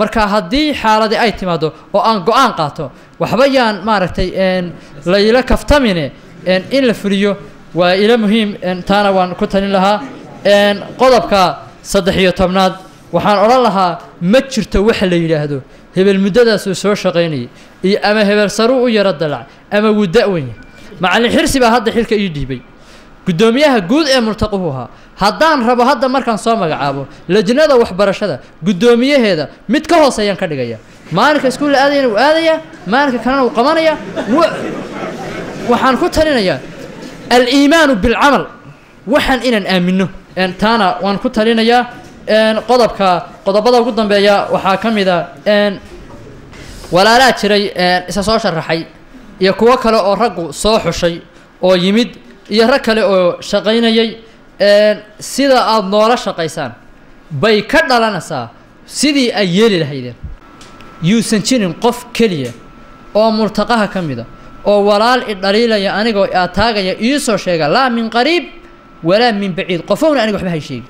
marka haddii xaaladii ay timaado oo aan go-aan qaato waxba yaan maaragtay la ila kaftamine in la fuliyo waa ila muhiim taana waan ku talin lahaa qodobka 13aad waxaan odhan lahaa ma jirto wax la yidhaahdo hebel muddadaas uu soo shaqaynayay iyo ama hebel saruu u yaro dalac ama wuu da-wanya macallin xirsi baa hadda xilka ii dhiibay gudoomiyaha guud ee multaquhu ahaa haddaan rabo hadda markaan soo magacaabo lajnada waxbarashada gudoomiyaheeda mid ka hooseeyaan ka dhigaya maalinka iskuulla aadayana wuu aadayaa maalinka kalena wuu qabanaya waxaan ku talinayaa al-iimaanu bilcamal waxaan inaan aamino taana waan ku talinayaa qodobada ugu dambeeya waxaa ka mid a walaalaa jiray isa soo sharaxay iyo kuwo kale oo raggu soo xushay oo yimid iyo rag kale oo shaqaynayay sida aad noola shaqaysaan bay ka dhalanaysaa sidii ay yeeli lahaydeen yuusan jirin qof keliya oo multaqaha ka mida oo walaal i dhaliilaya anigoo taagaya iisoo sheega laa min qariib walaa min baciid qofowna aniga waxba hay sheegin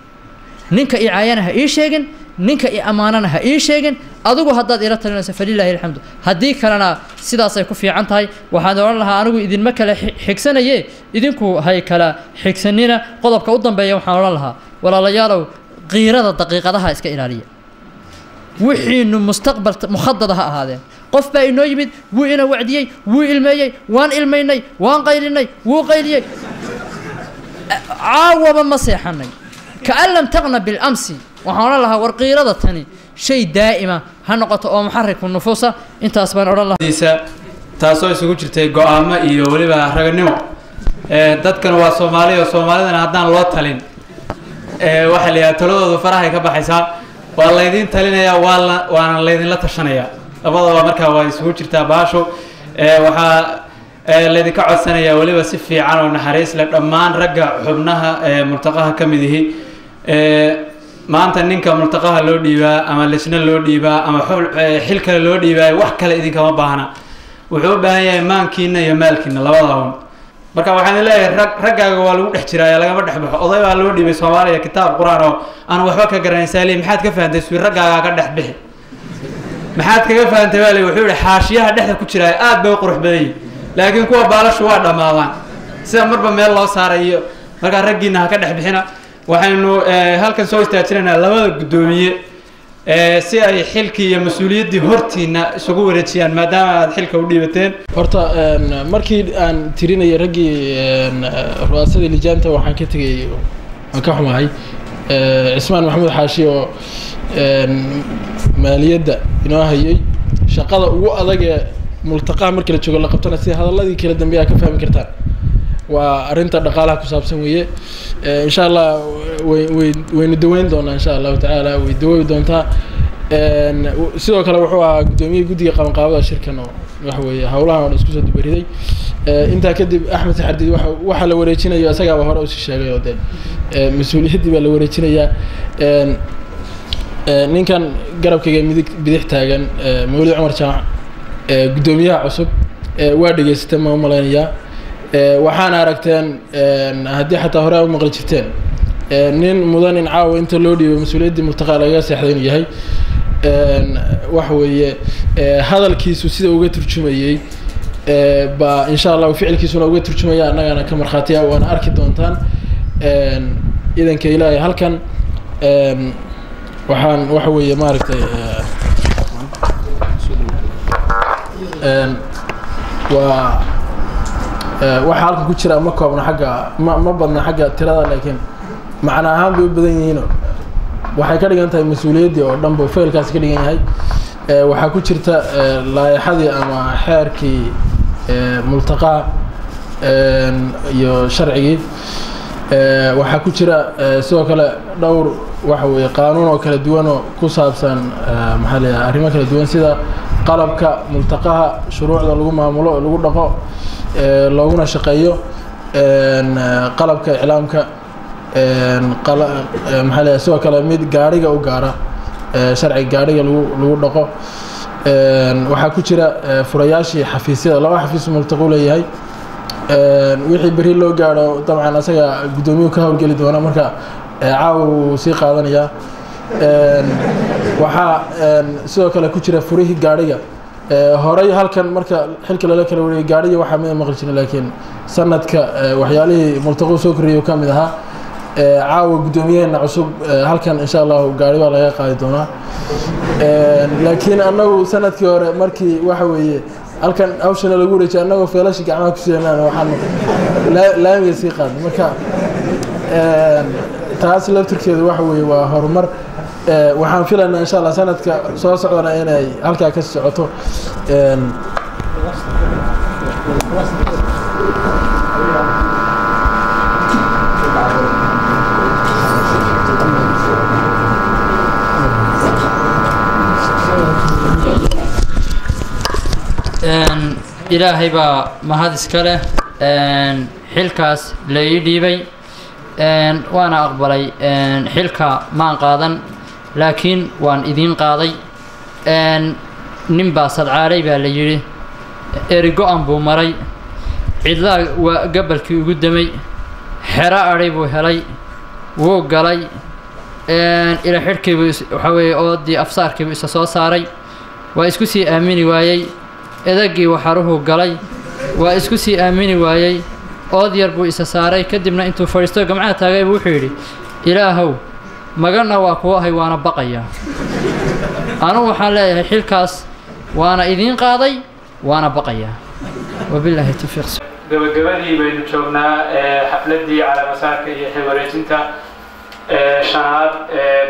ninka i caayana ha ii sheegin ninka i ammaanana ha ii sheegin adigu haddaad ila talinayso falilaahi alxamdu haddii kalena sidaasay ku fiican tahay waxaan odhan lahaa anigu idinma kale xigsanaye idinku hay kala xigsanina qodobka u dambeeya waxaan odhan lahaa walaalayaalow qiirada daqiiqadaha iska ilaaliya wixiinu mustaqbal mukhadada ha ahaadeen qof baa inoo yimid wuu ina wacdiyey wuu ilmeeyey waan ilmaynay waan qaylinay wuu qayliyey caawaba ma seexanay kaan lam taqna bilamsi waxaan odhan lahaa war qiirada tani shay daa'ima ha noqoto oo muxariku nufuusa intaas baan odhan lahaa taasoo isugu jirtay go-aamo iyo weliba raganimo dadkan waa Soomaaliya oo Soomaalidana haddaan loo talin waxa la yiraahdo taladooda farahay ka baxaysaa waa la idin talinayaa waana la idin la tashanayaa labadaba markaa waa isugu jirtaa baasho waxaa la idinka codsanayaa weliba si fiican oo naxariis leh dhammaan ragga xubnaha multaqaha ka mid yihiin maanta ninka multaqaha loo dhiibaa ama lisna loo dhiibaa ama xil kale loo dhiibaa wax kale idinkama baahna wuxuu u baahan yahay maankiina iyo maalkiina labadaba marka waxaan leeyahay raggaaga waa lagu dhex jiraa lagama dhex baxo oday baa loo dhiibay Soomaaliya kitaab Quraan oo aan waxba ka garanay Saalim maxaad ka fahamtay sawir raggaaga ka dhex bixi maxaad kaga fahamtay wali wuxuu yiri xaashiyaha dhexda ku jira aad bay qurux badan yihiin laakiin kuwa baalashu waa dhamaadaan sida marba meel loo saarayo marka raggiina ha ka dhex bixina waxaanu halkan soo istaajinaa labada gudoomiye si ay xilkii iyo mas'uuliyadii hortiina isugu wareejiyaan maadaama aad xilka u dhiibateen horta markii aan tirinay raggii ru'aasadii lijaanta waxaan ka tagay aan ka xumahay Ismaan Maxamed Xaashi oo maaliyadda inoo hayay shaqada ugu adag ee multaqaha markii la joogo la qabtana si hadalladii kala dambeeya ka fahmi kartaan waa arinta dhaqaalaha ku saabsan weeye insha Allah waynu daweyn doonaa insha Allah taala way daweyn doontaa sidoo kale wuxuu ahaa gudoomiye guddiga qabanqaabada shirkan oo wax weeye hawlahan oo isku soo dibariday inta kadib Axmed Xardid waxa la wareejinayo asaga hore u sheegay oo mas'uuliyadii baa la wareejinayaa ninkan garabkayga bidix taagan Mawlid Cumar Jamac gudoomiyaha cusub waa dhageystay ma malaynayaa waxaan aragteen haddii xataa hore u maqli jirteen nin mudan in caawa inta loo dhiibay mas'uuliyadii multaqaa laga seexday inuu yahay wax weeye hadalkiisu sida uga turjumayay ba insha Allah ficilkiisuna uga turjumaya annagana ka marxaatiya waana arki doontaan idanka Ilaahay halkan waxaan waxa weeye maaragtay waa waxa halka ku jira ma koobna xagga ma badna xagga tirada laakiin macna ahaan bay u badan yihiin waxay ka dhigan tahay mas'uuliyadii oo dhanba faylkaas ka dhigan yahay waxa ku jirta laayaxadii ama xeerkii multaqaa iyo sharcigii waxa ku jira sidoo kale dhowr waxa weeye qaanuun oo kala duwan oo ku saabsan maxaa la yiraahdaa arrimo kala duwan sida qalabka multaqaha shuruucda lagu maamulo oo lagu dhaqo looguna shaqeeyo qalabka iclaamka maxaa la sidoo kale mid gaariga u gaara sharci gaariga lagu dhaqo waxaa ku jira furayaashii xafiisyada laba xafiis multaqo leeyahay wixii bari loo gaaro dabcan asaga gudoomiyuhu ka hawlgeli doona marka caawa uu sii qaadanayaa waxaa sidoo kale ku jira furihii gaariga horay halkan marka xilka lala kala wareegay gaariga waxaa mid maqli jiray laakiin sanadka waxyaalihii multaqo soo koriyay ka mid ahaa caawa gudoomiyaheena cusub halkan insha Allah gaari baa laga qaadi doonaa laakiin annagu sanadkii hore markii waxa weeye halkan hawshana lagu wareejiyay annagoo feelashi gacmaha ku siinaan waxaan laamiga sii qaadnay marka taas laftirkeedu waxa weeye waa horumar waxaan filaynaa insha Allah sanadka soo socdana inay halkaa ka socoto ilaahay baa mahad iska leh xilkaas la ii dhiibay waana aqbalay xilka maan qaadan laakiin waan idiin qaaday nin baa sadcaalay baa la yidhi erigo-an buu maray cidlaa waa gabalkii ugu damay xero adhay buu helay wuu galay ila xidhkiibuu waxaa weeye oodii afsaarkiibuu isa soo saaray waa isku sii aamini waayey edagii waxaruhu galay waa isku sii aamini waayey ood yar buu isa saaray kadibna intuu fadhiisto gamcaha taagay buu wuxuu yidhi ilaahow magana waa kuwa ahay waana baqaya anugu waxaan leeyahay xilkaas waana idiin qaaday waana baqaya wabilaahi tawfiiq gabagabadii baynu joognaa xafladii calaamasaarka iyo xilwareejinta shanaad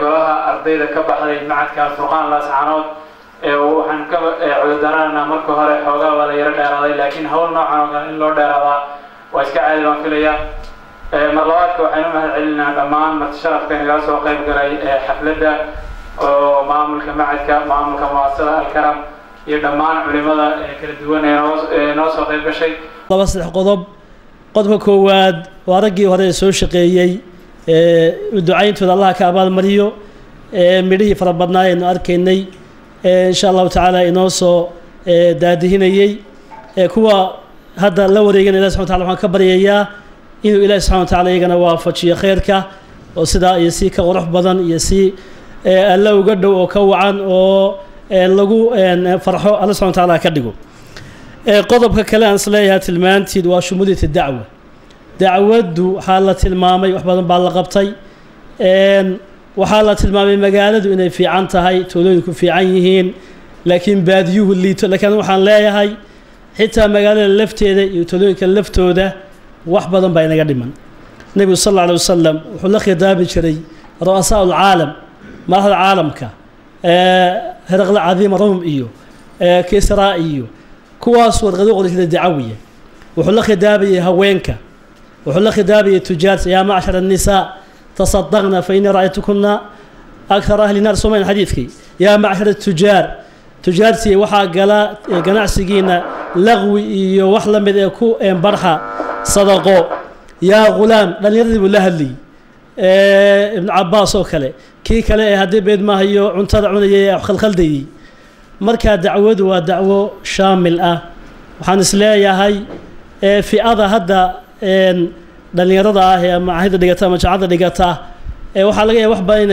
golaha ardayda ka baxday macadka Furqaan Laascaanood waxaan ka cudurdaaranaynaa marka hore xoogaa waa la yaro dheeraaday laakiin hawl noocan oo kale in loo dheeraadaa waa iska caadi baan filayaa mar labaadka waxaynu mahad celinaa dhammaan marti sharafka inaga soo qayb galay xafladda oo maamulka macadka maamulka mu'asasada alkaram iyo dhammaan culimada kala duwan ee noo soo qayb gashay laba saddex qodobka koowaad waa raggii hore soo shaqeeyey ducayntooda allah ka abaalmariyo midhihii fara badnaa aynu arkaynay insha allahu tacaala inoo soo daadihinayey kuwa hadda la wareegana ilahi subxana wataala waxaan ka baryayaa inuu ilahi subxana wataala iyagana waafajiyo khayrka oo sidaa iyo si ka qurux badan iyo si alla uga dhow oo ka wacan oo lagu farxo alla subxana wataala ka dhigo qodobka kale aan isleeyahay tilmaantiid waa shumuuliyat dacwa dacwaddu waxaa la tilmaamay wax badan baa la qabtay waxaa la tilmaamay magaaladu inay fiican tahay tuulooyinku fiican yihiin laakiin baadiyuhu liito laakiin waxaan leeyahay xitaa magaalada lafteeda iyo tuulooyinka laftooda wax badan baa inaga dhiman nebigu sal alla alay wasalam wuxuu la khidaabi jiray ru'asaa ulcaalam madaxda caalamka heraqle cadiima rum iyo kisra iyo kuwaas warqado qori jiray dacawiya wuxuu la khidaabayay haweenka wuxuu la khidaabayay tujaarta yaa macshar annisaa تصدقنا فإني رأيتكن أكثر أهل النار سمعنا حديثك يا معشر التجار تجارتي وحا قلا قناعسينا لغوي وحلا مذيكو برحا صدقوا يا غلام لن يرضي بالله لي ابن عباس وكله كي كله هدي بيد ما هي عنتظر عني خلدي مركا دعوة ودعوة شامل وحنس لا يا هاي في هذا هذا dhalinyarada ah ee macaahida dhigata ama jaacada dhigata waxaa laga yaabaa wax badan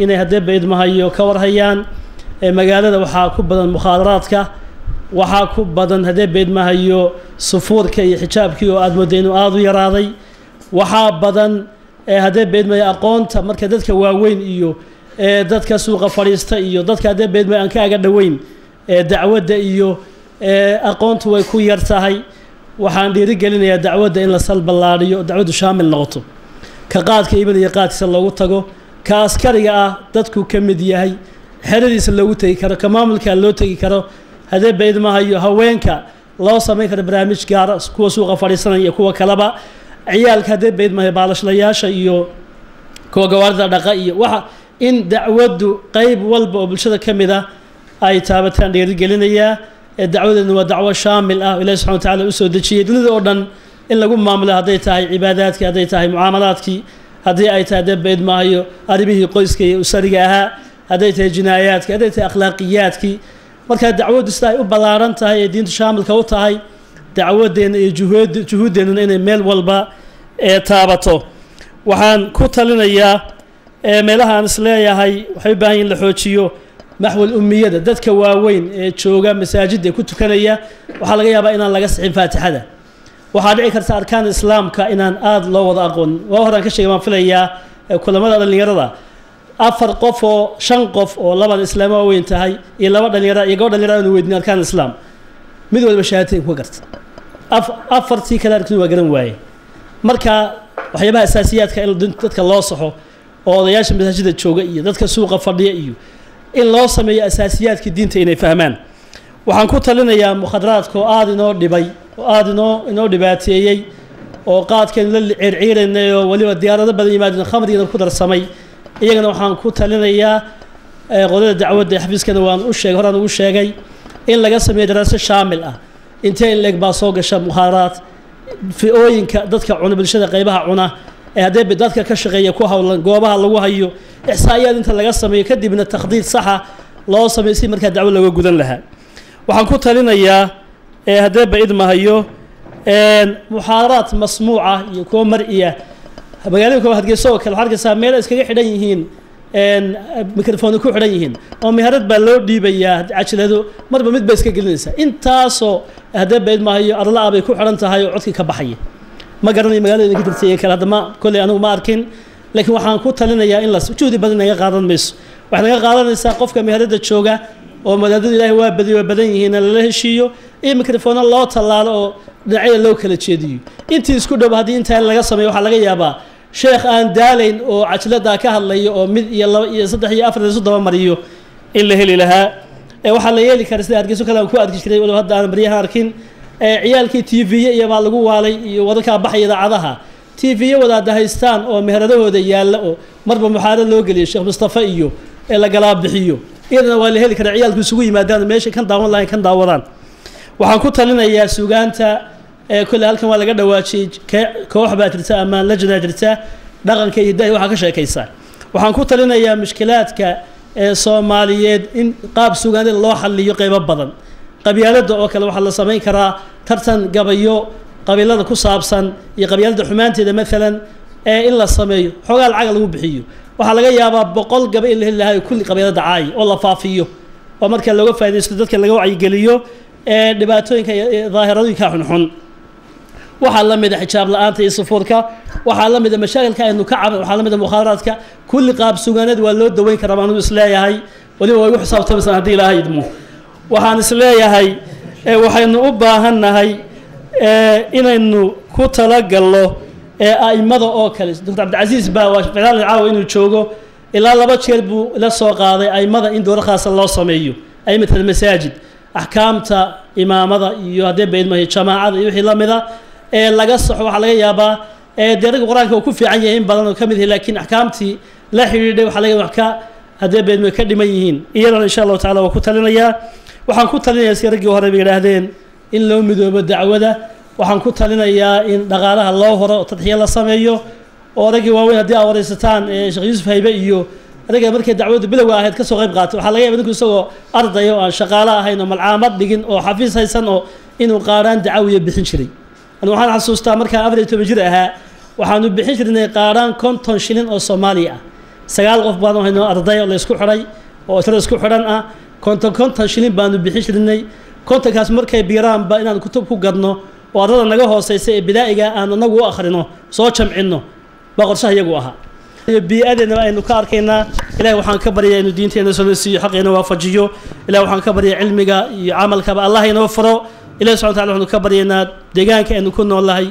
inay hadee bayd mahayo ka warhayaan magaalada waxaa ku badan mukhaadaraadka waxaa ku badan hadee bayd mahayo sufuurka iyo xijaabkii oo aad mooday inuu aad u yaraaday waxaa badan hadee bayd mahayo aqoonta marka dadka waaweyn iyo dadka suuqa fadhiista iyo dadka hadee bayd mahayo aan ka aga dhoweyn dacwadda iyo aqoontu way ku yar tahay waxaan dhiirigelinayaa dacwadda in la salballaadhiyo dacwaddu shaamil noqoto ka qaadka iibinaya qaadkiisa loogu tago ka askariga ah dadku ka mid yahay xeradiisa loogu tegi karo ka maamulka loo tegi karo hadee bayd mahayo haweenka loo samayn karo barnaamij gaara kuwa suuqa fadhiisanaya iyo kuwa kaleba ciyaalka hadee bayd mahayo baalashlayaasha iyo kuwa gawaarida dhaqa iyo waxa in dacwaddu qayb walba oo bulshada ka mid ah ay taabataan dhiirigelinayaa dacwadeedna waa dacwo shaamil ah ilaahi subxana watacaala u soo dejiyey dunida oo dhan in lagu maamulo hadday tahay cibaadaadkii hadday tahay mucaamalaadkii haddii ay tahay hadee bayd maahayo arrimihii qoyska iyo usariga ahaa hadday tahay jinaayaadkii hadday tahay akhlaaqiyaadkii markaa dacwaddu sida ay u ballaaran tahay ee diintu shaamilka u tahay dacwadeenna iyo juhuudeennuna inay meel walba taabato waxaan ku talinayaa meelaha aan isleeyahay waxay u baahan yihin la xoojiyo maxwal ummiyada dadka waaweyn ee jooga masaajidda ku tukanaya waxaa laga yaabaa inaan laga sixin faatixada waxaa dhici karta arkaan islaamka inaan aada loo wada aqoon waa horaan ka sheegay baan filayaa kulamada dhalinyarada 4 qof oo 5 qof oo labada islaam waaweyn tahay iyo laba dhalinyaro iyo gabadh dhalinyaro aan weydiin arkaan islaam mid walba shahaadeen ku garta afartii kale arkin waa garan waaye marka waxyaabaha asaasiyaadka in dadka loo saxo oo odayaasha masaajidda jooga iyo dadka suuqa fadhiya iyo in loo sameeyo asaasiyaadka diinta inay fahmaan waxaan ku talinayaa mukhadaraadka oo aada inoo dhibay oo aada inoo dhibaateeyey oo qaadkeenu la circiiranay oo waliba diyaarado badan yimaadeen khamrigiina ku darsamay iyagana waxaan ku talinayaa qodada dacwadda xafiiskana waan u sheegay horaan ugu sheegay in laga sameeyo daraaso shaamil ah intee in leeg baa soo gasha mukhadaraad fi'ooyinka dadka cuna bulshada qaybaha cuna haddee dadka ka shaqeeya ku hawlan goobaha lagu hayo ixsaa'iyaad inta laga sameeyo kadibna takhdiid saxa loo sameeyo si markaa dacwo looga gudan lahaa waxaan ku talinayaa haddee baid mahayo muxaadaraad masmuuca iyo kuwo mar'iya magaalada kuwa hargeysa oo kale waxaa arkaysaa meel iskaga xidhan yihiin mikrofoon ku xidhan yihiin oo meherad baa loo dhiibayaa cajilado marba mid bay iska gelinaysaa intaasoo haddee baid mahayo arla bay ku xidhan tahay oo codkii ka baxaya ma garanayo magaalada ka jirtay kale hadda ma kolley anigu ma arkin laakiin waxaan ku talinayaa in la juhdi badan naga qaadan mayso waxay naga qaadanaysaa qofka meherada jooga oo madaadada ilaahay waa badiyo badan yihiin lala heshiiyo iyo mikrofoona loo tallaalo oo dhinacyada loo kala jeediyo intii isku dhow haddii intaa laga sameeyo waxaa laga yaabaa sheekh aan daalayn oo cajladaa ka hadlayo oo mid iyo laba iyo saddex iyo afar isu daba mariyo in la heli lahaa waxaa la yeeli karaa sida hargeyso kale aan ku arki jiray walow hadda aan baryahan arkin ciyaalkii tv iyo baa lagu waalay iyo wadalkaa baxay idaacadaha tv wadaada haystaan oo meheradahooda yaalla oo marba muxaarad loo geliyo sheekh mustafa iyo la galaa bixiyo iyadana waa la heli karaa ciyaalku isugu yimaadaan meesha kan daawan lahayn kan daawadaan waxaan ku talinayaa suugaanta kulle halkan waa laga dhawaajiyey koox baa jirta ama lajnaa jirta dhaqanka iyo hidaha waxaa ka sheekaysaa waxaan ku talinayaa mushkilaadka soomaaliyeed in qaab suugaaneed loo xalliyo qaybo badan qabyaalada oo kale waxaa la samayn karaa tartan gabayo qabiilada ku saabsan iyo qabyaalada xumaanteeda maalan in la sameeyo xoogaa lacaga lagu bixiyo waxaa laga yaabaa 100 gaba in la heli lahaa kulli qabyaalada caay oo la faafiyo oo marka looga faa'iideysto dadka laga wacyigeliyo dhibaatooyinka daahirooyinka xunxun waxaa la mid ah xijaab la'aanta iyo safuurka waxaa la mid ah mashaakilka aynu ka caban waxaa la mid ah mukhaadaraadka kulli qaab suugaaneed waa loo daweyn karaa baan isleeyahay waliba way ugu xisaabtamaysan haddii ilaahay idmo waxaan isleeyahay waxaynu u baahannahay inaynu ku talagalno a'immada oo kale dr cabdicasiis baa waa filaal caawa inuu joogo ilaa 2 jeer buu la soo qaaday a'immada in dowr khaas loo sameeyo a'immada masaajid ahkaamta imaamada iyo hadee beedmahay jamaacada iyo wixii la mid ah laga saxo waxa laga yaabaa dariiqa quraanka uu ku fiican yahay in badan oo kamid ah laakiin ahkaamtii la xiriiray waxa laga wax ka hadee beedmay ka dhiman yihiin iyadana insha Allah taala waa ku talinayaa waxaan ku talinayaa sirrigii hore bay yiraahdeen in loo midoobo dacwada waxaan ku talinayaa in dhaqaalaha loo horo tadxiyo la sameeyo oo ragii waaweyn haddii aad waraysataan sheekh yuusuf haybe iyo adaga markay dacwadu bilowga ahayd ka soo qayb qaatay waxaa laga yaabaa ninku isagoo arday oo aan shaqaale ahayn oo malcaamad dhigin oo xafiis haysan oo inuu qaaraan dacawiya bixin jiray anu waxaan xasuustaa markaan 14 jir ahaa waxaanu bixin jirnay qaaraan 50 shilin oo Soomaali ah 9 qof baan hayno arday oo la isku xiray oo tiro isku xiran ah 50 shilin baanu bixin jirnay kontankaas markay biiraan ba inaan kutub ku gadno oo ardada naga hooseysa ee bidaa'iga aan anagu u akhrino soo jamcino baa qorshaha iyagu ahaa bi'adena aynu ka arkaynaa ilaahay waxaan ka baryaa inuu diinteena soo siiyo xaqeena waafajiyo ilaahay waxaan ka baryaa cilmiga iyo amalka Allah inoo faro ilaahay subhanahu wa ta'ala waxaan ka baryaynaa deegaanka aynu ku noolahay